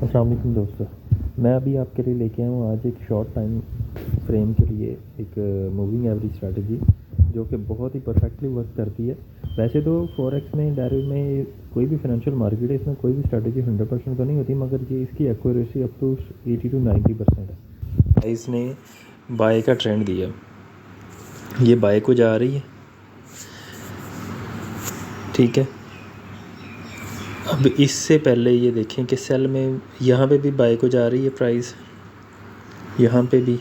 अस्सलाम वालेकुम दोस्तों, मैं अभी आपके लिए लेके आया हूँ आज एक शॉर्ट टाइम फ्रेम के लिए एक मूविंग एवरेज स्ट्रैटेजी जो कि बहुत ही परफेक्टली वर्क करती है। वैसे तो फॉरेक्स में डेरिवेटिव में कोई भी फाइनेंशियल मार्केट है, इसमें कोई भी स्ट्रैटेजी 100% तो नहीं होती, मगर ये इसकी एक्यूरेसी अप टू 80 to 90% है। इसने बाय का ट्रेंड दिया, ये बाय को जा रही है, ठीक है। अब इससे पहले ये देखें कि सेल में यहाँ पे भी बाय को जा रही है प्राइस, यहाँ पे भी,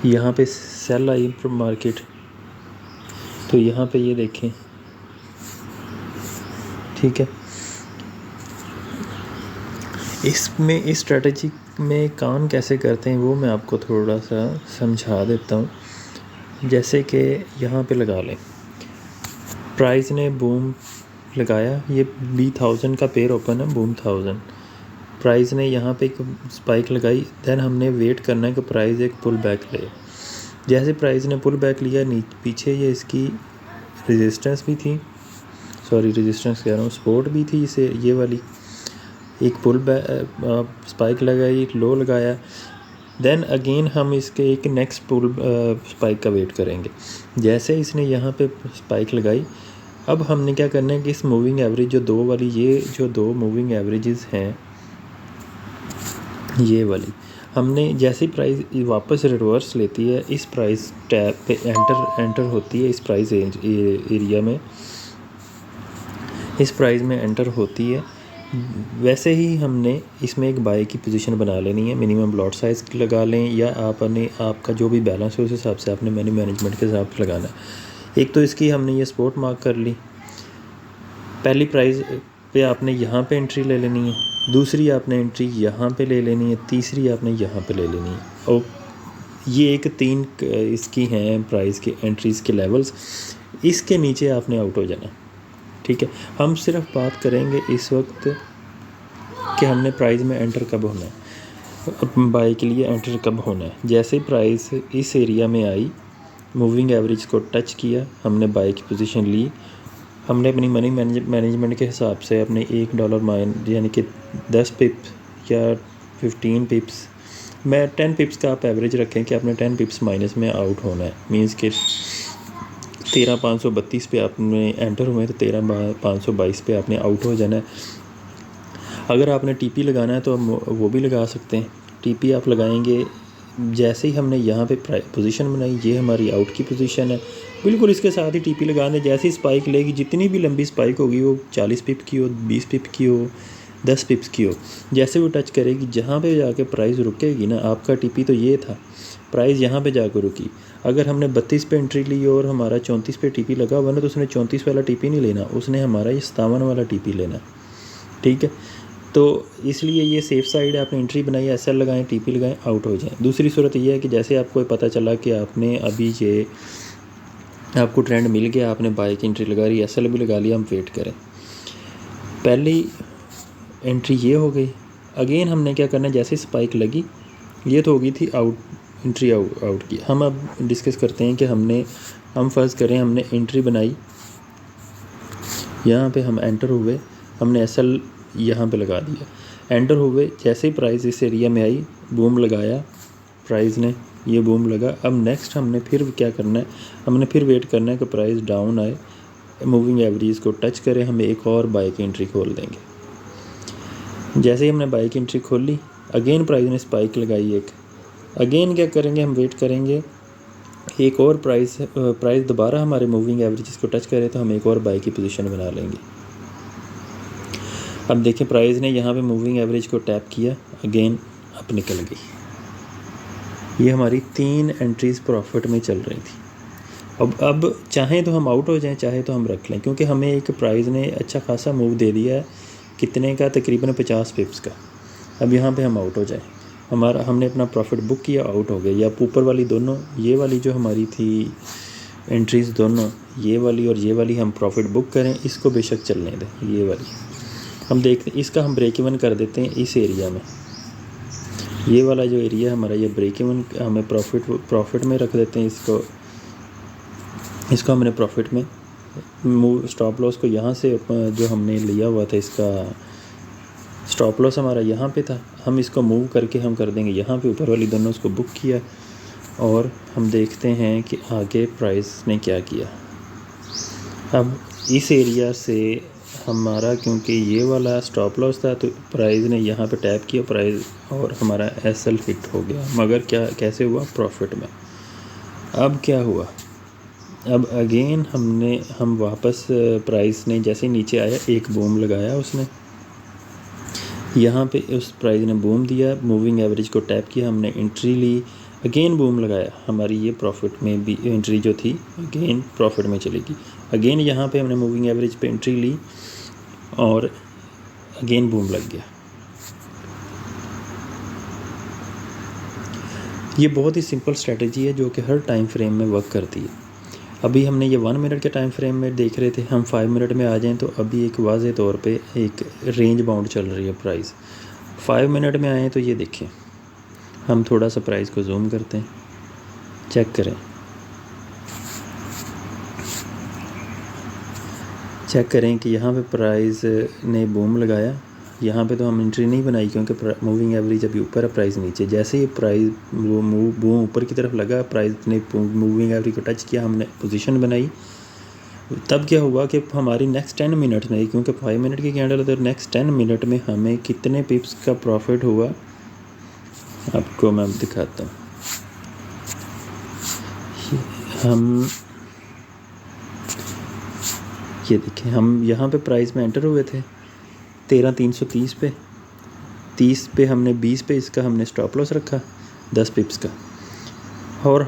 यहाँ पे सेल आई मार्केट, तो यहाँ पे ये देखें, ठीक है। इसमें इस स्ट्रेटजी में काम कैसे करते हैं वो मैं आपको थोड़ा सा समझा देता हूँ। जैसे कि यहाँ पे लगा लें, प्राइस ने बूम लगाया, ये B1000 का पेयर ओपन है, बूम 1000, प्राइस ने यहाँ पे एक स्पाइक लगाई, देन हमने वेट करना है कि प्राइस एक पुल बैक ले। जैसे प्राइस ने पुल बैक लिया, पीछे ये इसकी रेजिस्टेंस भी थी, रेजिस्टेंस कह रहा हूँ, सपोर्ट भी थी, इसे ये वाली एक पुल बैक स्पाइक लगाई, एक लो लगाया, देन अगेन हम इसके एक नेक्स्ट पुल स्पाइक का वेट करेंगे। जैसे इसने यहाँ पे स्पाइक लगाई, अब हमने क्या करना है कि इस मूविंग एवरेज जो दो वाली, ये जो दो मूविंग एवरेजेस हैं, ये वाली हमने जैसे ही प्राइस वापस रिवर्स लेती है, इस प्राइस टैब पे एंटर होती है, इस प्राइस एरिया में, इस प्राइस में एंटर होती है, वैसे ही हमने इसमें एक बाय की पोजीशन बना लेनी है। मिनिमम लॉट साइज़ लगा लें, या आपका जो भी बैलेंस है उस हिसाब से आपने मनी मैनेजमेंट के हिसाब से लगाना है। एक तो इसकी हमने ये सपोर्ट मार्क कर ली, पहली प्राइस पे आपने यहाँ पे एंट्री ले लेनी है, दूसरी आपने एंट्री यहाँ पे ले लेनी है, तीसरी आपने यहाँ पे ले लेनी है। और ये एक 3 इसकी हैं प्राइस की एंट्रीज़ के लेवल्स, इसके नीचे आपने आउट हो जाना, ठीक है। हम सिर्फ बात करेंगे इस वक्त कि हमने प्राइस में एंटर कब होना है, बाय के लिए एंटर कब होना है। जैसे ही प्राइस इस एरिया में आई, मूविंग एवरेज को टच किया, हमने बाय की पोजीशन ली, हमने अपनी मनी मैनेजमेंट के हिसाब से अपने $1 यानी कि 10 पिप्स या 15 पिप्स, मैं 10 पिप्स का आप एवरेज रखें कि आपने 10 पिप्स माइनस में आउट होना है। मींस कि 13,532 पे आपने एंटर हुए तो 13,522 पे आपने आउट हो जाना है। अगर आपने टीपी लगाना है तो वो भी लगा सकते हैं। टीपी आप लगाएंगे, जैसे ही हमने यहाँ पे पोजीशन बनाई, ये हमारी आउट की पोजीशन है, बिल्कुल इसके साथ ही टीपी लगाने, जैसे ही स्पाइक लेगी, जितनी भी लंबी स्पाइक होगी, वो 40 पिप की हो, 20 पिप की हो, 10 पिप्स की हो, जैसे वो टच करेगी, जहाँ पे जाके प्राइस रुकेगी ना, आपका टीपी तो ये था, प्राइस यहाँ पे जाकर रुकी। अगर हमने 32 पे एंट्री ली और हमारा 34 पे टीपी लगा हुआ ना, तो उसने 34 वाला टीपी नहीं लेना, उसने हमारा ये 57 वाला टीपी लेना, ठीक है। तो इसलिए ये सेफ़ साइड है, आपने एंट्री बनाई, एसएल लगाएं, टीपी लगाएं, आउट हो जाएं। दूसरी सूरत ये है कि जैसे आपको पता चला कि आपने अभी ये आपको ट्रेंड मिल गया, आपने बाय की एंट्री लगा रही, एसएल भी लगा लिया, हम वेट करें। पहली एंट्री ये हो गई, अगेन हमने क्या करना है, जैसे स्पाइक लगी, ये तो हो गई थी आउट, एंट्री आउट की। हम अब डिस्कस करते हैं कि हम फ़र्ज़ करें हमने एंट्री बनाई, यहाँ पे हम एंटर हुए, हमने एसएल यहाँ पे लगा दिया, एंटर हुए, जैसे ही प्राइस इस एरिया में आई, बूम लगाया प्राइस ने, ये बूम लगा। अब नेक्स्ट हमने फिर क्या करना है, हमने फिर वेट करना है कि प्राइस डाउन आए, मूविंग एवरेज को टच करे, हम एक और बाय की एंट्री खोल देंगे। जैसे ही हमने बाय की एंट्री खोली, अगेन प्राइस ने स्पाइक लगाई एक, अगेन क्या करेंगे, हम वेट करेंगे एक और प्राइस दोबारा हमारे मूविंग एवरेज को टच करे तो हम एक और बाय की पोजीशन बना लेंगे। अब देखें, प्राइस ने यहाँ पे मूविंग एवरेज को टैप किया, अगेन अप निकल गई। ये हमारी 3 एंट्रीज़ प्रॉफिट में चल रही थी। अब चाहें तो हम आउट हो जाएं, चाहे तो हम रख लें, क्योंकि हमें एक प्राइस ने अच्छा खासा मूव दे दिया है, कितने का, तकरीबन 50 पिप्स का। अब यहाँ पे हम आउट हो जाएं, हमने अपना प्रॉफिट बुक किया, आउट हो गए। या ऊपर वाली दोनों, ये वाली जो हमारी थी एंट्रीज़ दोनों, ये वाली और ये वाली, हम प्रॉफिट बुक करें, इसको बेशक चलने दें, ये वाली हम देखते हैं, इसका हम ब्रेक इवन कर देते हैं इस एरिया में, ये वाला जो एरिया हमारा, ये ब्रेक इवन हमें प्रॉफिट में रख देते हैं, इसको हमने प्रॉफिट में, स्टॉप लॉस को यहाँ से जो हमने लिया हुआ था इसका स्टॉप लॉस हमारा यहाँ पे था, हम इसको मूव करके हम कर देंगे यहाँ पे, ऊपर वाली दोनों उसको बुक किया और हम देखते हैं कि आगे प्राइस ने क्या किया। अब इस एरिया से हमारा, क्योंकि ये वाला स्टॉप लॉस था, तो प्राइस ने यहाँ पे टैप किया प्राइस और हमारा एसएल हिट हो गया, मगर क्या कैसे हुआ, प्रॉफिट में। अब क्या हुआ, अब अगेन हम वापस प्राइस ने जैसे नीचे आया एक बूम लगाया उसने, यहाँ पे उस प्राइस ने बूम दिया, मूविंग एवरेज को टैप किया, हमने एंट्री ली, अगेन बूम लगाया, हमारी ये प्रॉफिट में भी एंट्री जो थी अगेन प्रॉफिट में चलेगी। अगेन यहाँ पे हमने मूविंग एवरेज पे एंट्री ली और अगेन बूम लग गया। ये बहुत ही सिंपल स्ट्रेटजी है जो कि हर टाइम फ्रेम में वर्क करती है। अभी हमने ये 1 मिनट के टाइम फ्रेम में देख रहे थे, हम 5 मिनट में आ जाएं तो अभी एक वाज़े तौर पे एक रेंज बाउंड चल रही है प्राइस। 5 मिनट में आए तो ये देखें, हम थोड़ा सा प्राइस को जूम करते हैं, चेक करें कि यहाँ पे प्राइस ने बूम लगाया। यहाँ पे तो हम एंट्री नहीं बनाई क्योंकि मूविंग एवरेज अभी ऊपर है, प्राइस नीचे। जैसे ही प्राइस वो बूम ऊपर की तरफ लगा, प्राइस ने मूविंग एवरेज को टच किया, हमने पोजीशन बनाई। तब क्या हुआ कि हमारी नेक्स्ट 10 मिनट में, क्योंकि 5 मिनट की कैंडल है तो नेक्स्ट 10 मिनट में हमें कितने पिप्स का प्रॉफिट हुआ आपको मैं दिखाता हूँ। हम ये देखें, हम यहाँ पे प्राइस में एंटर हुए थे 13,330 पे, 30 पे हमने 20 पे इसका हमने स्टॉप लॉस रखा 10 पिप्स का, और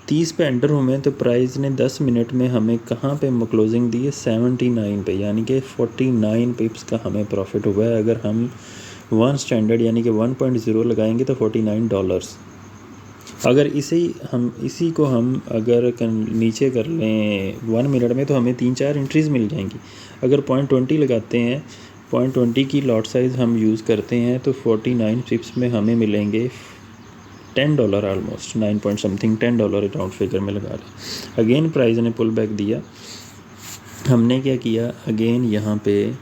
30 पे एंटर हुए तो प्राइस ने 10 मिनट में हमें कहाँ पे क्लोजिंग दी है, 79 पे, यानी कि 49 पिप्स का हमें प्रॉफिट हुआ है। अगर हम 1 स्टैंडर्ड यानी कि 1.0 लगाएंगे तो $49। अगर इसी को हम अगर नीचे कर लें 1 मिनट में तो हमें 3-4 एंट्रीज़ मिल जाएंगी। अगर 0.20 लगाते हैं, 0.20 की लॉट साइज़ हम यूज़ करते हैं तो 49 पिप्स में हमें मिलेंगे $10 almost, 9 point something, $10 round figure में लगा लें। अगेन प्राइस ने पुल बैक दिया, हमने क्या किया, अगेन यहाँ पे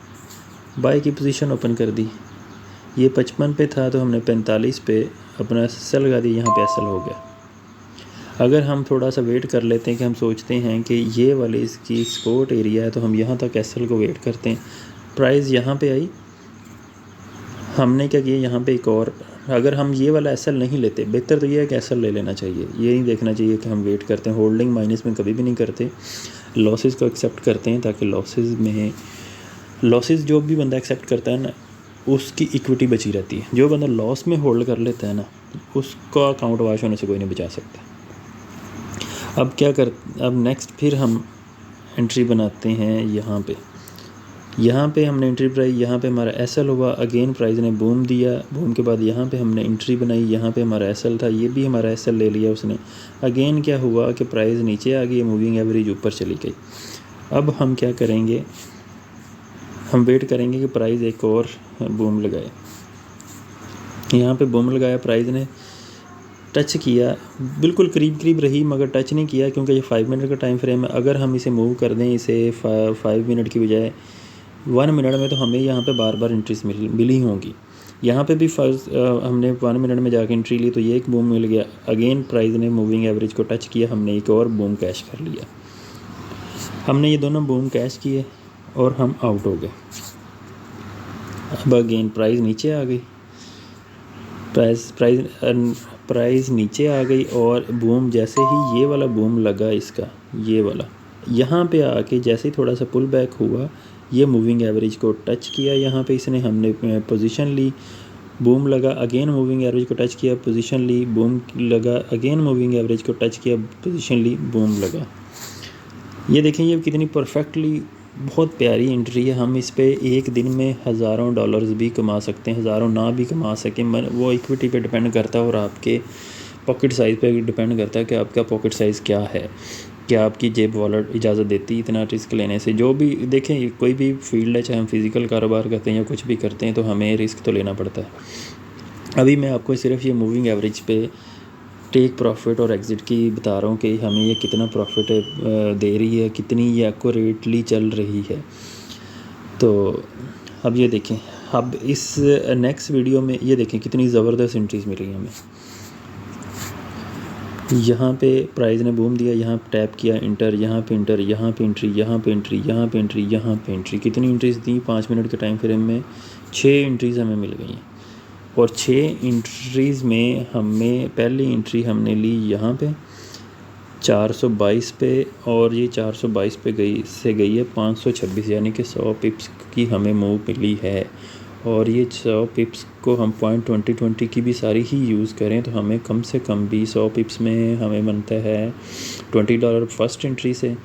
बाय की पोजीशन ओपन कर दी। ये 55 पे था तो हमने 45 पे अपना एसएल लगा दिया, यहाँ पे एसएल हो गया। अगर हम थोड़ा सा वेट कर लेते हैं कि हम सोचते हैं कि ये वाली इसकी सपोर्ट एरिया है तो हम यहाँ तक एसएल को वेट करते हैं, प्राइस यहाँ पे आई, हमने क्या किया, यहाँ पे एक और, अगर हम ये वाला एसएल नहीं लेते, बेहतर तो ये है कि एसएल ले लेना चाहिए, ये नहीं देखना चाहिए कि हम वेट करते हैं। होल्डिंग माइनस में कभी भी नहीं करते, लॉसेस को एक्सेप्ट करते हैं, ताकि लॉसेस जो भी बंदा एक्सेप्ट करता है ना उसकी इक्विटी बची रहती है। जो बंदा लॉस में होल्ड कर लेता है ना उसका अकाउंट वाश होने से कोई नहीं बचा सकता। अब नेक्स्ट फिर हम एंट्री बनाते हैं यहाँ पे हमने एंट्री बनाई, यहाँ पे हमारा एसएल हुआ, अगेन प्राइस ने बूम दिया, बूम के बाद यहाँ पे हमने एंट्री बनाई, यहाँ पे हमारा एसएल था, ये भी हमारा एसएल ले लिया उसने। अगेन क्या हुआ कि प्राइस नीचे आ गई, मूविंग एवरेज ऊपर चली गई। अब हम क्या करेंगे, हम वेट करेंगे कि प्राइस एक और बूम लगाए। यहाँ पे बूम लगाया, प्राइस ने टच किया, बिल्कुल करीब रही मगर टच नहीं किया, क्योंकि ये 5 मिनट का टाइम फ्रेम है। अगर हम इसे मूव कर दें, इसे 5 मिनट की बजाय 1 मिनट में, तो हमें यहाँ पे बार बार एंट्रीज मिली होंगी। यहाँ पे भी हमने 1 मिनट में जाके एंट्री ली तो ये एक बूम मिल गया, अगेन प्राइस ने मूविंग एवरेज को टच किया, हमने एक और बूम कैश कर लिया। हमने ये दोनों बूम कैश किए और हम आउट हो गए। अब अगेन प्राइस नीचे आ गई, प्राइस नीचे आ गई और बूम, जैसे ही ये वाला बूम लगा इसका, ये वाला यहाँ पे आके जैसे ही थोड़ा सा पुल बैक हुआ, ये मूविंग एवरेज को टच किया, यहाँ पे इसने, हमने पोजीशन ली, बूम लगा, अगेन मूविंग एवरेज को टच किया, पोजीशन ली, बूम लगा, अगेन मूविंग एवरेज को टच किया, पोजीशन ली, बूम लगा। ये देखें ये कितनी परफेक्टली, बहुत प्यारी एंट्री है। हम इस पे एक दिन में हज़ारों डॉलर्स भी कमा सकते हैं, हज़ारों ना भी कमा सकें, वो इक्विटी पे डिपेंड करता है और आपके पॉकेट साइज़ पे डिपेंड करता है कि आपका पॉकेट साइज़ क्या है, क्या आपकी जेब वॉलेट इजाज़त देती है इतना रिस्क लेने से। जो भी देखें, कोई भी फील्ड है, चाहे हम फिज़िकल कारोबार करते हैं या कुछ भी करते हैं, तो हमें रिस्क तो लेना पड़ता है। अभी मैं आपको सिर्फ ये मूविंग एवरेज पे टेक प्रॉफिट और एग्ज़िट की बता रहा हूँ कि हमें ये कितना प्रॉफिट दे रही है, कितनी ये एक्यूरेटली चल रही है। तो अब ये देखें, अब इस नेक्स्ट वीडियो में ये देखें कितनी ज़बरदस्त एंट्रीज मिल रही हैं हमें। यहाँ पे प्राइस ने बूम दिया, यहाँ टैप किया इंटर, यहाँ पे इंटर, यहाँ पे एंट्री, यहाँ पे एंट्री, यहाँ पे एंट्री, यहाँ पे एंट्री। कितनी एंट्रीज दी 5 मिनट के टाइम फ्रेम में? 6 एंट्रीज़ हमें मिल गई हैं। और 6 एंट्रीज़ में हमें पहली एंट्री हमने ली यहाँ पे 422 पे, और ये 422 पे गई है 526, यानी कि 100 पिप्स की हमें मूव मिली है। और ये 100 पिप्स को हम .2020 की भी सारी ही यूज़ करें तो हमें कम से कम भी 100 पिप्स में हमें बनता है $20 फर्स्ट एंट्री से,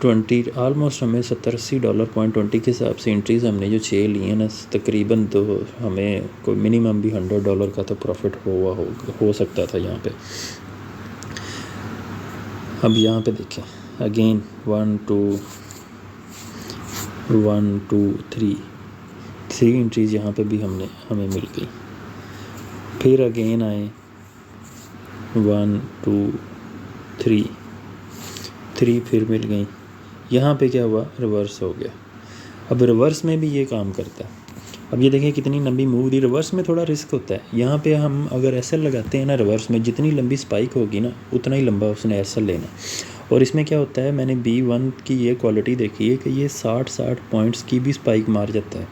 20 ऑलमोस्ट हमें $70-80 .20 के हिसाब से एंट्रीज़ हमने जो 6 ली हैं ना, तकरीबन तो हमें कोई मिनिमम भी $100 का तो प्रॉफिट हो सकता था यहाँ पे। अब यहाँ पे देखें अगेन 1 2 3 एंट्रीज़ यहाँ पे भी हमें मिल गई। फिर अगेन आए 1 2 3 फिर मिल गई। यहाँ पे क्या हुआ? रिवर्स हो गया। अब रिवर्स में भी ये काम करता है। अब ये देखें कितनी लंबी मूव दी। रिवर्स में थोड़ा रिस्क होता है। यहाँ पे हम अगर एसएल लगाते हैं ना, रिवर्स में जितनी लंबी स्पाइक होगी ना उतना ही लंबा उसने एसएल लेना। और इसमें क्या होता है, मैंने B1 की ये क्वालिटी देखी है कि ये 60 पॉइंट्स की भी स्पाइक मार जाता है,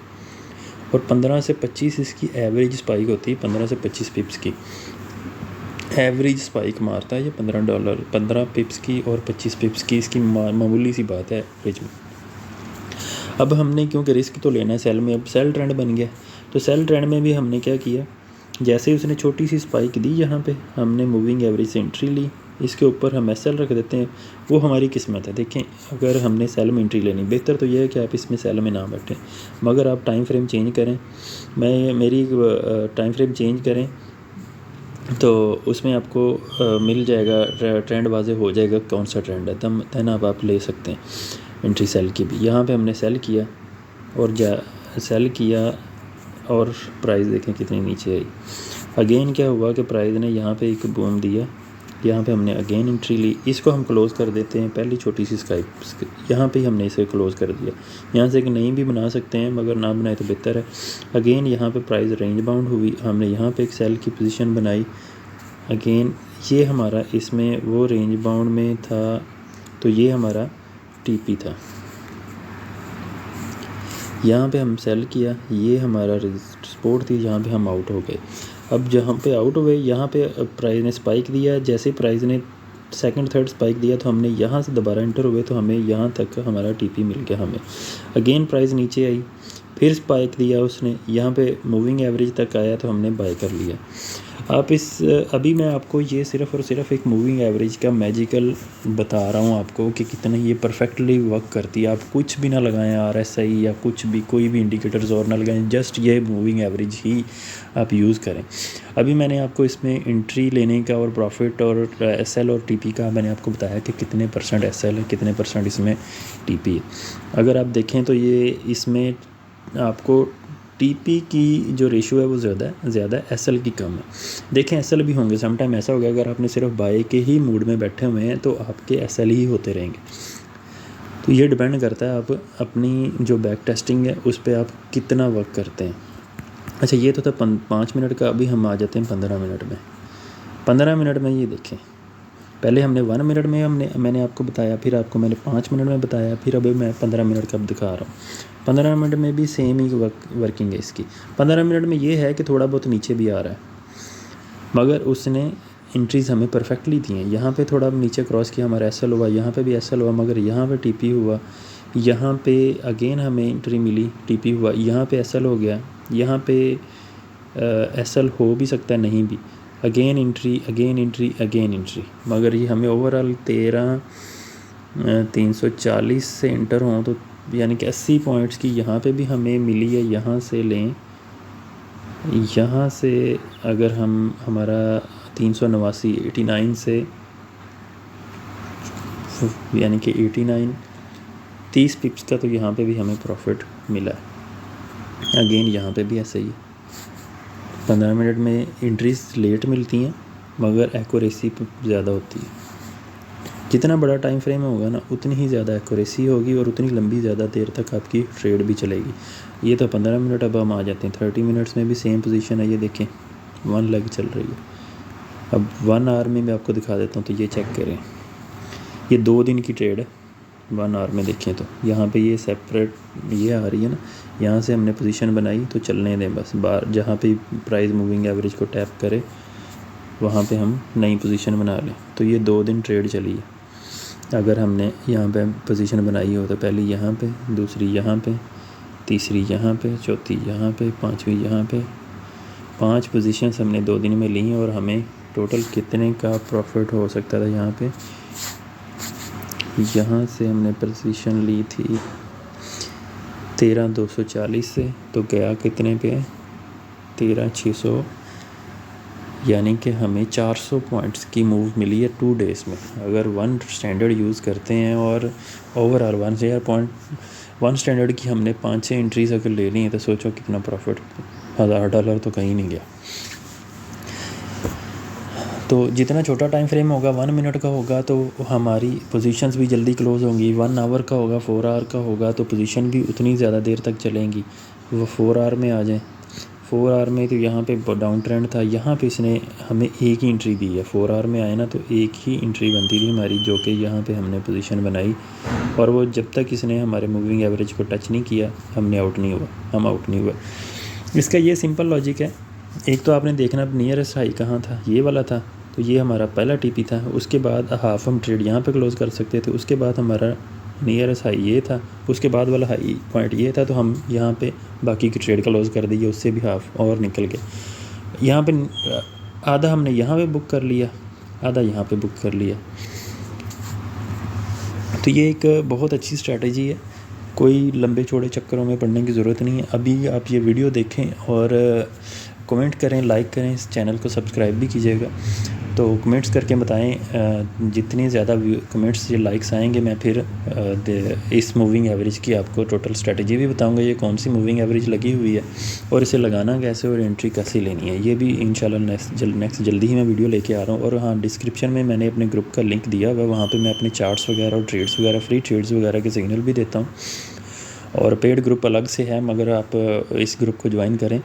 और 15 से 25 इसकी एवरेज स्पाइक होती है। 15 से 25 पिप्स की एवरेज स्पाइक मारता है ये $15 पिप्स की और 25 पिप्स की। इसकी मामूली सी बात है एवरेज में। अब हमने क्योंकि रिस्क तो लेना है सेल में, अब सेल ट्रेंड बन गया, तो सेल ट्रेंड में भी हमने क्या किया, जैसे ही उसने छोटी सी स्पाइक दी यहाँ पे हमने मूविंग एवरेज से एंट्री ली, इसके ऊपर हम एसएल रख देते हैं। वो हमारी किस्मत है। देखें अगर हमने सेल में एंट्री लेनी, बेहतर तो यह है कि आप इसमें सेल में ना बैठें, मगर आप टाइम फ्रेम चेंज करें। मेरी टाइम फ्रेम चेंज करें तो उसमें आपको मिल जाएगा, ट्रेंड वाज़े हो जाएगा कौन सा ट्रेंड है, तब आप ले सकते हैं एंट्री सेल की भी। यहाँ पे हमने सेल किया और प्राइस देखें कितनी नीचे आई। अगेन क्या हुआ कि प्राइस ने यहाँ पे एक बूम दिया, यहाँ पे हमने अगेन एंट्री ली। इसको हम क्लोज़ कर देते हैं, पहली छोटी सी स्पाइक यहाँ पे हमने इसे क्लोज़ कर दिया। यहाँ से एक नई भी बना सकते हैं, मगर ना बनाए तो बेहतर है। अगेन यहाँ पे प्राइस रेंज बाउंड हुई, हमने यहाँ पे एक सेल की पोजीशन बनाई। अगेन ये हमारा इसमें वो रेंज बाउंड में था, तो ये हमारा टीपी था। यहाँ पे हम सेल किया, ये हमारा सपोर्ट थी, जहाँ पे हम आउट हो गए। अब जहाँ पे आउट हुए यहाँ पे प्राइस ने स्पाइक दिया, जैसे प्राइस ने सेकंड थर्ड स्पाइक दिया तो हमने यहाँ से दोबारा एंटर हुए, तो हमें यहाँ तक हमारा टीपी मिल गया हमें। अगेन प्राइस नीचे आई, फिर स्पाइक दिया उसने, यहाँ पे मूविंग एवरेज तक आया तो हमने बाय कर लिया। आप अभी मैं आपको ये सिर्फ़ और सिर्फ एक मूविंग एवरेज का मैजिकल बता रहा हूँ आपको कि कितना ये परफेक्टली वर्क करती है। आप कुछ भी ना लगाएं RSI या कुछ भी, कोई भी इंडिकेटर्स और ना लगाएं, जस्ट ये मूविंग एवरेज ही आप यूज़ करें। अभी मैंने आपको इसमें एंट्री लेने का और प्रॉफिट और SL और TP का मैंने आपको बताया कि कितने % SL है, कितने % इसमें TP है। अगर आप देखें तो ये इसमें आपको TP की जो रेशियो है वो ज़्यादा है, SL की कम है। देखें SL भी होंगे, समटाइम ऐसा होगा अगर आपने सिर्फ बाय के ही मूड में बैठे हुए हैं तो आपके SL ही होते रहेंगे। तो ये डिपेंड करता है आप अपनी जो बैक टेस्टिंग है उस पर आप कितना वर्क करते हैं। अच्छा ये तो था 5 मिनट का, अभी हम आ जाते हैं 15 मिनट में। 15 मिनट में ये देखें, पहले हमने 1 मिनट में मैंने आपको बताया, फिर आपको मैंने 5 मिनट में बताया, फिर अभी मैं 15 मिनट का दिखा रहा हूँ। 15 मिनट में भी सेम ही वर्किंग है इसकी। 15 मिनट में ये है कि थोड़ा बहुत नीचे भी आ रहा है, मगर उसने एंट्रीज़ हमें परफेक्टली दी हैं। यहाँ पे थोड़ा नीचे क्रॉस किया, हमारा SL हुआ, यहाँ पे भी SL हुआ, मगर यहाँ पे TP हुआ। यहाँ पे अगेन हमें एंट्री मिली, TP हुआ, यहाँ पे SL हो गया, यहाँ पे SL हो भी सकता है, नहीं भी। अगेन एंट्री, मगर ये हमें ओवरऑल 13,340 से एंटर हों तो यानी कि 80 पॉइंट्स की यहाँ पे भी हमें मिली है। यहाँ से लें, यहाँ से अगर हम हमारा 389 से यानी कि 30 पिप्स का, तो यहाँ पे भी हमें प्रॉफिट मिला है। अगेन यहाँ पे भी ऐसे ही 15 मिनट में एंट्रीज लेट मिलती हैं, मगर एक्यूरेसी ज़्यादा होती है। जितना बड़ा टाइम फ्रेम होगा ना उतनी ही ज़्यादा एक्यूरेसी होगी और उतनी लंबी ज़्यादा देर तक आपकी ट्रेड भी चलेगी। ये तो 15 मिनट, अब हम आ जाते हैं 30 मिनट्स में भी सेम पोजीशन है। ये देखें 1 लेग चल रही है। अब 1 आवर में मैं आपको दिखा देता हूँ, तो ये चेक करें, ये 2 दिन की ट्रेड है। 1 आवर में देखें तो यहाँ पे ये सेपरेट ये आ रही है ना, यहाँ से हमने पोजीशन बनाई तो चलने दें बस। बार जहाँ पे प्राइस मूविंग एवरेज को टैप करे वहाँ पे हम नई पोजीशन बना लें। तो ये 2 दिन ट्रेड चली है। अगर हमने यहाँ पे पोजीशन बनाई हो तो पहली यहाँ पे, दूसरी यहाँ पे, तीसरी यहाँ पे, चौथी यहाँ पे, पांचवी यहाँ पे, 5 पोजीशंस हमने 2 दिन में ली और हमें टोटल कितने का प्रॉफिट हो सकता था। यहाँ से हमने पोजीशन ली थी 13,240 से, तो गया कितने पे है 13,600, यानी कि हमें 400 पॉइंट्स की मूव मिली है 2 डेज़ में। अगर 1 स्टैंडर्ड यूज़ करते हैं और ओवरऑल 1 स्टैंडर्ड की हमने 5-6 एंट्रीज अगर ले ली हैं तो सोचो कितना प्रॉफिट, $1000 तो कहीं नहीं गया। तो जितना छोटा टाइम फ्रेम होगा 1 मिनट का होगा तो हमारी पोजीशंस भी जल्दी क्लोज़ होंगी। 1 आवर का होगा, 4 आवर का होगा तो पोजीशन भी उतनी ज़्यादा देर तक चलेंगी। वो 4 आवर में आ जाएं, 4 आवर में तो यहाँ पे डाउन ट्रेंड था, यहाँ पे इसने हमें एक ही एंट्री दी है। 4 आवर में आए ना तो एक ही एंट्री बनती थी हमारी, जो कि यहाँ पे हमने पोजीशन बनाई और वो जब तक इसने हमारे मूविंग एवरेज को टच नहीं किया हम आउट नहीं हुआ। इसका ये सिंपल लॉजिक है। एक तो आपने देखना नियरेस्ट हाई कहाँ था, ये वाला था, तो ये हमारा पहला टीपी था। उसके बाद हाफ हम ट्रेड यहाँ पे क्लोज़ कर सकते थे। उसके बाद हमारा नियरेस्ट हाई ये था, उसके बाद वाला हाई पॉइंट ये था, तो हम यहाँ पे बाकी की ट्रेड क्लोज़ कर दी, उससे भी हाफ और निकल गए। यहाँ पे आधा हमने यहाँ पे बुक कर लिया, आधा यहाँ पे बुक कर लिया। तो ये एक बहुत अच्छी स्ट्रैटेजी है, कोई लंबे चौड़े चक्करों में पड़ने की ज़रूरत नहीं है। अभी आप ये वीडियो देखें और कमेंट करें, लाइक करें, इस चैनल को सब्सक्राइब भी कीजिएगा। तो कमेंट्स करके बताएं, जितनी ज़्यादा कमेंट्स या लाइक्स आएंगे मैं फिर इस मूविंग एवरेज की आपको टोटल स्ट्रेटजी भी बताऊंगा, ये कौन सी मूविंग एवरेज लगी हुई है और इसे लगाना कैसे और एंट्री कैसे लेनी है। ये भी इंशाल्लाह नेक्स्ट जल्दी ही मैं वीडियो लेके आ रहा हूँ। और हाँ, डिस्क्रिप्शन में मैंने अपने ग्रुप का लिंक दिया हुआ, वहाँ पर मैं अपने चार्ट्स वगैरह और ट्रेड्स वगैरह, फ्री ट्रेड्स वगैरह के सिग्नल भी देता हूँ। और पेड ग्रुप अलग से है, मगर आप इस ग्रुप को ज्वाइन करें।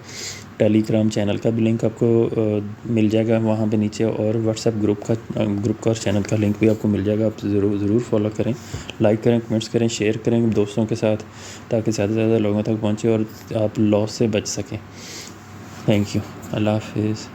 टेलीग्राम चैनल का भी लिंक आपको मिल जाएगा वहाँ पे नीचे, और व्हाट्सएप ग्रुप का और चैनल का लिंक भी आपको मिल जाएगा। आप ज़रूर फॉलो करें, लाइक करें, कमेंट्स करें, शेयर करें दोस्तों के साथ, ताकि ज़्यादा से ज़्यादा लोगों तक पहुँचे और आप लॉस से बच सकें। Thank you. अल्लाह हाफिज़।